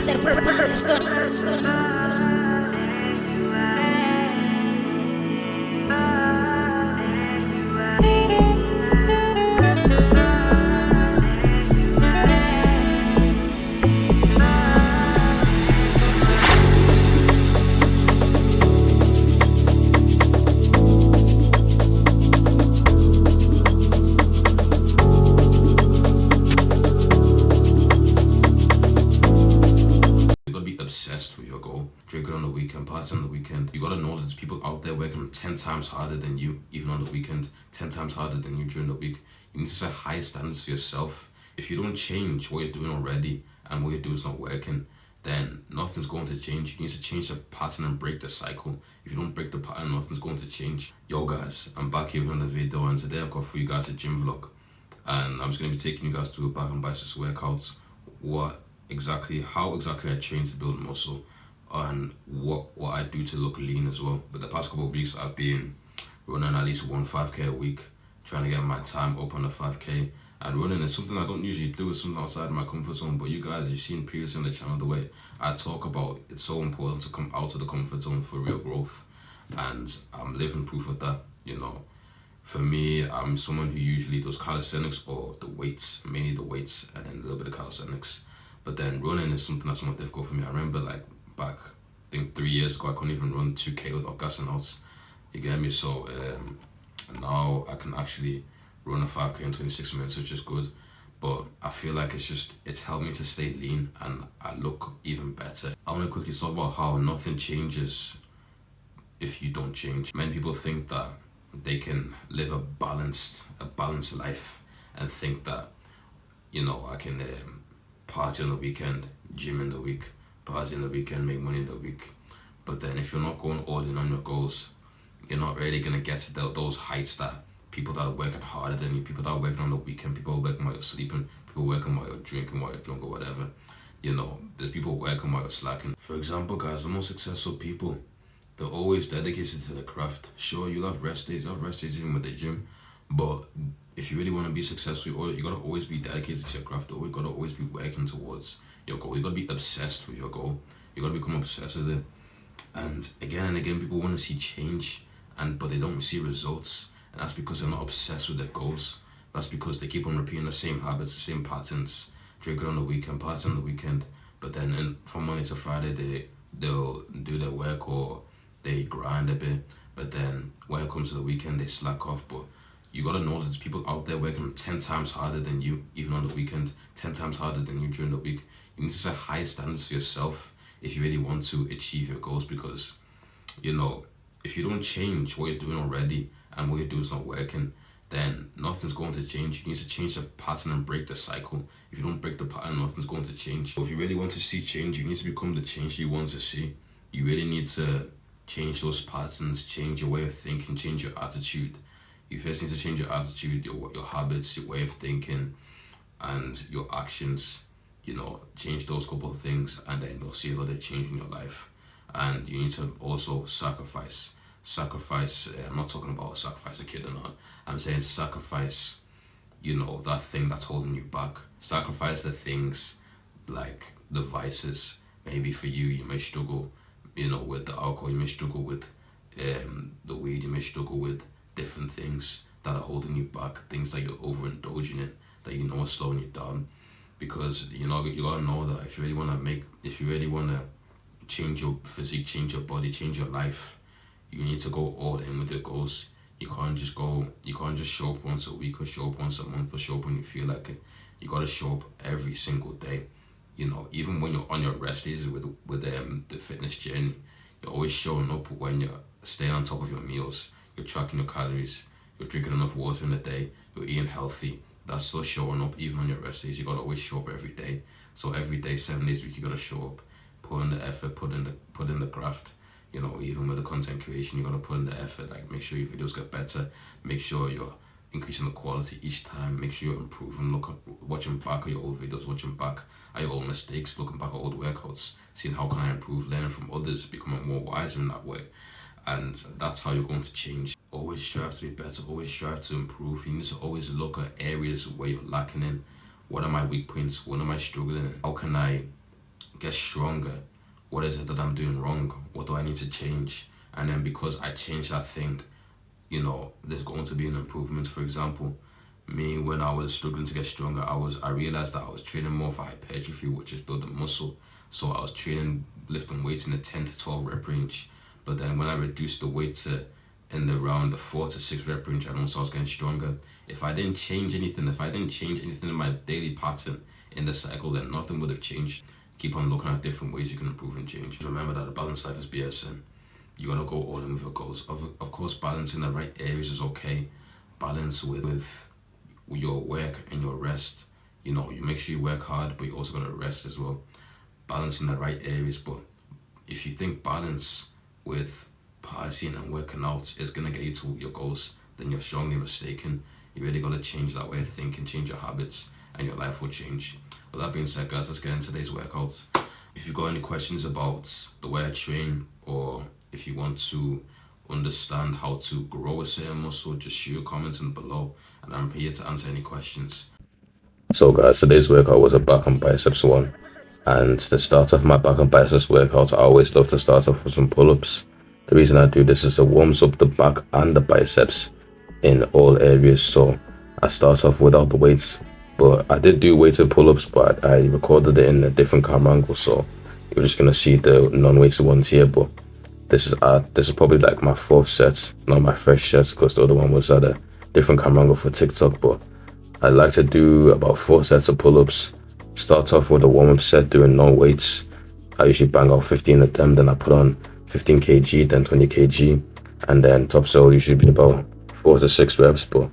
Mr. Burbston. Obsessed with your goal. Drink it on the weekend, party on the weekend. You gotta know that there's people out there working 10 times harder than you, even on the weekend, 10 times harder than you during the week. You need to set high standards for yourself. If you don't change what you're doing already and what you do is not working, then nothing's going to change. You need to change the pattern and break the cycle. If you don't break the pattern, nothing's going to change. Yo guys, I'm back here with another video, and today I've got for you guys a gym vlog. And I'm just gonna be taking you guys through a back and biceps workouts. How exactly I train to build muscle, and what I do to look lean as well. But the past couple of weeks I've been running at least 5K a week, trying to get my time up on the 5K. And running is something I don't usually do, it's something outside my comfort zone. But you guys, you've seen previously on the channel the way I talk about it's so important to come out of the comfort zone for real growth. And I'm living proof of that, you know. For me, I'm someone who usually does calisthenics or the weights, mainly the weights, and then a little bit of calisthenics. But then running is something that's more difficult for me. I remember like back, I think 3 years ago, I couldn't even run 2K without gassing out. You get me? So now I can actually run a 5K in 26 minutes, which is good. But I feel like it's helped me to stay lean and I look even better. I want to quickly talk about how nothing changes if you don't change. Many people think that they can live a balanced life and think that, you know, I can party on the weekend, gym in the week, party in the weekend, make money in the week. But then if you're not going all in on your goals, you're not really going to get to those heights that people that are working harder than you, people that are working on the weekend, people are working while you're sleeping, people working while you're drinking, while you're drunk or whatever. You know, there's people working while you're slacking. For example, guys, the most successful people, they're always dedicated to the craft. Sure, you'll have rest days, even with the gym, but if you really want to be successful, you gotta always be dedicated to your craft, or you gotta always be working towards your goal. You gotta be obsessed with your goal. You gotta become obsessed with it. And again, people want to see change, but they don't see results. And that's because they're not obsessed with their goals. That's because they keep on repeating the same habits, the same patterns. Drink it on the weekend, party on the weekend. But then from Monday to Friday, they'll do their work or they grind a bit. But then when it comes to the weekend, they slack off. But you gotta know that there's people out there working 10 times harder than you, even on the weekend, 10 times harder than you during the week. You need to set high standards for yourself if you really want to achieve your goals, because, you know, if you don't change what you're doing already and what you do is not working, then nothing's going to change. You need to change the pattern and break the cycle. If you don't break the pattern, nothing's going to change. So if you really want to see change, you need to become the change you want to see. You really need to change those patterns, change your way of thinking, change your attitude. You first need to change your attitude, your habits, your way of thinking, and your actions. You know, change those couple of things, and then you'll see a lot of change in your life. And you need to also sacrifice. I'm not talking about sacrifice a kid or not. I'm saying sacrifice, you know, that thing that's holding you back. Sacrifice the things like the vices. Maybe for you, you may struggle, you know, with the alcohol. You may struggle with the weed. You may struggle with different things that are holding you back, things that you're overindulging in, that you know are slowing you down. Because, you know, you gotta know that if you really wanna change your physique, change your body, change your life, you need to go all in with your goals. You can't just show up once a week or show up once a month or show up when you feel like it. You gotta show up every single day. You know, even when you're on your rest days with the fitness journey, you're always showing up when you're staying on top of your meals. You're tracking your calories, you're drinking enough water in a day, you're eating healthy. That's still showing up even on your rest days. You gotta always show up every day. So every day, 7 days a week, you gotta show up, put in the effort, put in the graft. You know, even with the content creation, you gotta put in the effort. Like, make sure your videos get better. Make sure you're increasing the quality each time. Make sure you're improving. Watching back at your old videos, watching back at your old mistakes, looking back at old workouts, seeing how can I improve, learning from others, becoming more wiser in that way. And that's how you're going to change. Always strive to be better, always strive to improve. You need to always look at areas where you're lacking in. What are my weak points? What am I struggling in? How can I get stronger, what is it that I'm doing wrong? What do I need to change? And then because I change that thing, there's going to be an improvement. For example, me, when I was struggling to get stronger, I realized that I was training more for hypertrophy, which is building muscle. So I was training lifting weights in the 10 to 12 rep range. But then when I reduced the weight to in around the 4 to 6 rep range, I noticed I was getting stronger. If I didn't change anything in my daily pattern in the cycle, then nothing would have changed. Keep on looking at different ways you can improve and change. Remember that a balanced life is BSN. You gotta go all in with your goals. Of course, balance in the right areas is okay. Balance with your work and your rest. You make sure you work hard, but you also gotta rest as well. Balance in the right areas, but if you think balance with partying and working out is gonna get you to your goals, then you're strongly mistaken. You really gotta change that way of thinking, change your habits, and your life will change. With that being said, guys, let's get into today's workouts. If you've got any questions about the way I train, or if you want to understand how to grow a certain muscle, just shoot your comments in below, and I'm here to answer any questions. So guys, today's workout was a back and biceps one. And to start off my back and biceps workout, I always love to start off with some pull-ups. The reason I do this is it warms up the back and the biceps in all areas. So I start off without the weights, but I did do weighted pull-ups, but I recorded it in a different camera angle, so you're just gonna see the non-weighted ones here. But this is probably like my 4th set, not my first set, because the other one was at a different camera angle for TikTok. But I like to do about 4 sets of pull-ups. Start off with a warm-up set doing no weights. I usually bang out 15 of them, then I put on 15 kg, then 20 kg, and then top set will usually be about 4 to 6 reps. But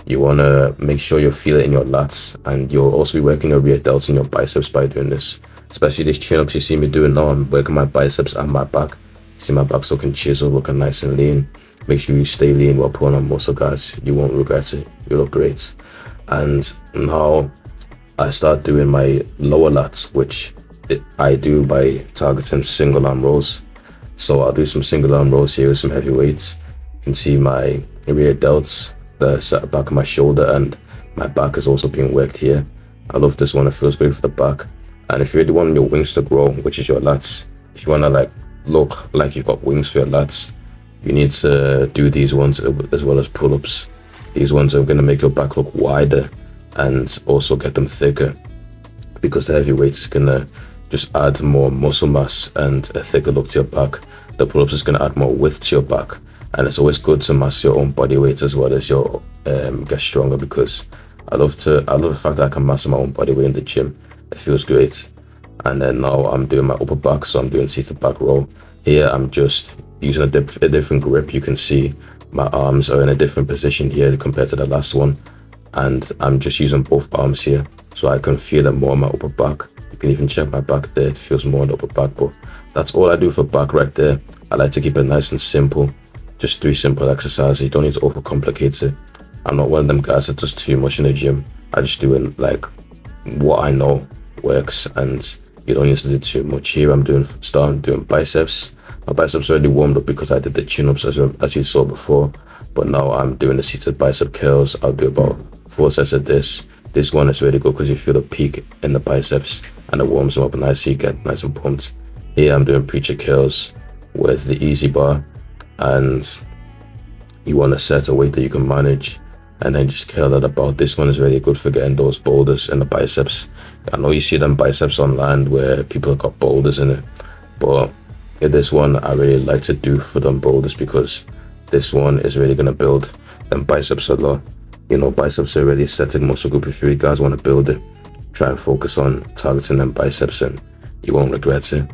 you want to make sure you feel it in your lats, and you'll also be working your rear delts and your biceps by doing this. Especially these chin-ups you see me doing now, I'm working my biceps and my back. See my back's looking chiseled, looking nice and lean. Make sure you stay lean while pulling on muscle, guys. You won't regret it. You look great. And now I start doing my lower lats, which I do by targeting single arm rows. So I'll do some single arm rows here with some heavy weights. You can see my rear delts, the back of my shoulder, and my back is also being worked here. I love this one, it feels great for the back. And if you really want your wings to grow, which is your lats, if you want to look like you've got wings for your lats, you need to do these ones as well as pull-ups. These ones are going to make your back look wider and also get them thicker, because the heavy weight is going to just add more muscle mass and a thicker look to your back. The pull-ups is going to add more width to your back, and it's always good to master your own body weight as well as your get stronger, because I love the fact that I can master my own body weight in the gym. It feels great. And then now I'm doing my upper back, so I'm doing seated back row. Here I'm just using a different grip. You can see my arms are in a different position here compared to the last one, and I'm just using both arms here so I can feel it more on my upper back. You can even check my back there, it feels more on the upper back. But that's all I do for back right there. I like to keep it nice and simple, just 3 simple exercises. You don't need to overcomplicate it. I'm not one of them guys that does too much in the gym. I just do it like what I know works, and you don't need to do too much. Here I'm starting doing biceps. My biceps are already warmed up because I did the chin-ups as you saw before, but now I'm doing the seated bicep curls. I'll do about 4 sets of this. This one is really good because you feel the peak in the biceps and it warms them up nice, so you get nice and pumped. Here I'm doing preacher curls with the easy bar, and you want to set a weight that you can manage and then just curl that about. This one is really good for getting those boulders in the biceps. I know you see them biceps online where people have got boulders in it, but this one I really like to do for them boulders, because this one is really going to build them biceps a lot. Biceps are a really aesthetic muscle group. If you guys want to build it, try and focus on targeting them biceps and you won't regret it.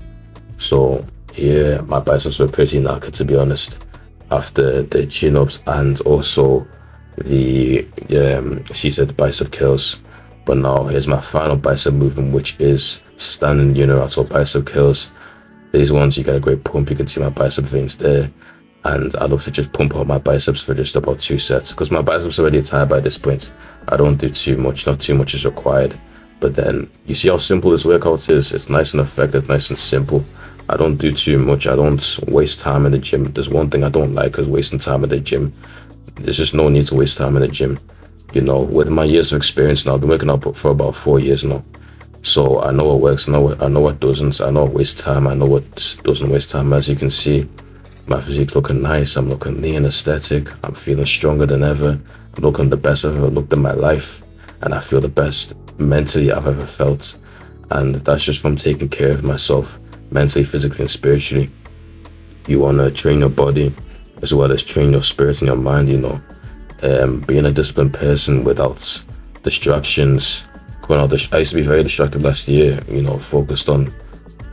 So here my biceps were pretty knackered, to be honest, after the chin-ups and also the seated bicep curls. But now here's my final bicep movement, which is standing unilateral bicep curls. These ones you get a great pump. You can see my bicep veins there, and I love to just pump out my biceps for just about 2 sets, because my biceps are already tired by this point. I don't do too much, not too much is required. But then you see how simple this workout is. It's nice and effective, nice and simple. I don't do too much. I don't waste time in the gym. There's one thing I don't like, is wasting time in the gym. There's just no need to waste time in the gym. With my years of experience now, I've been working out for about 4 years now. So I know what works, I know what doesn't, I know what wastes time, I know what doesn't waste time. As you can see, my physique's looking nice, I'm looking lean, aesthetic, I'm feeling stronger than ever, I'm looking the best I've ever looked in my life, and I feel the best mentally I've ever felt. And that's just from taking care of myself, mentally, physically, and spiritually. You want to train your body as well as train your spirit and your mind, being a disciplined person without distractions. I used to be very distracted last year, focused on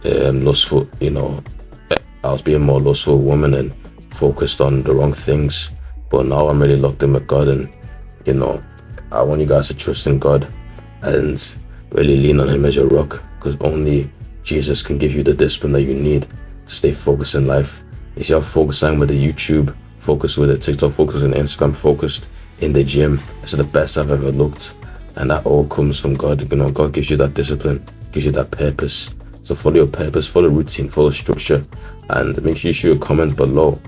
lustful, I was being more lustful woman and focused on the wrong things. But now I'm really locked in with God, and I want you guys to trust in God and really lean on Him as your rock, because only Jesus can give you the discipline that you need to stay focused in life. You see how focused I am with the YouTube, focused with the TikTok, focused on Instagram, focused in the gym. It's the best I've ever looked, and that all comes from God. God gives you that discipline, gives you that purpose. So follow your purpose, follow routine, follow structure, and make sure you shoot a comment below.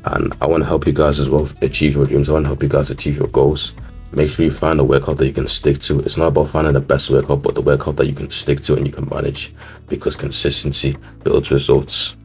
And I want to help you guys as well achieve your dreams. I want to help you guys achieve your goals. Make sure you find a workout that you can stick to. It's not about finding the best workout, but the workout that you can stick to and you can manage, because consistency builds results.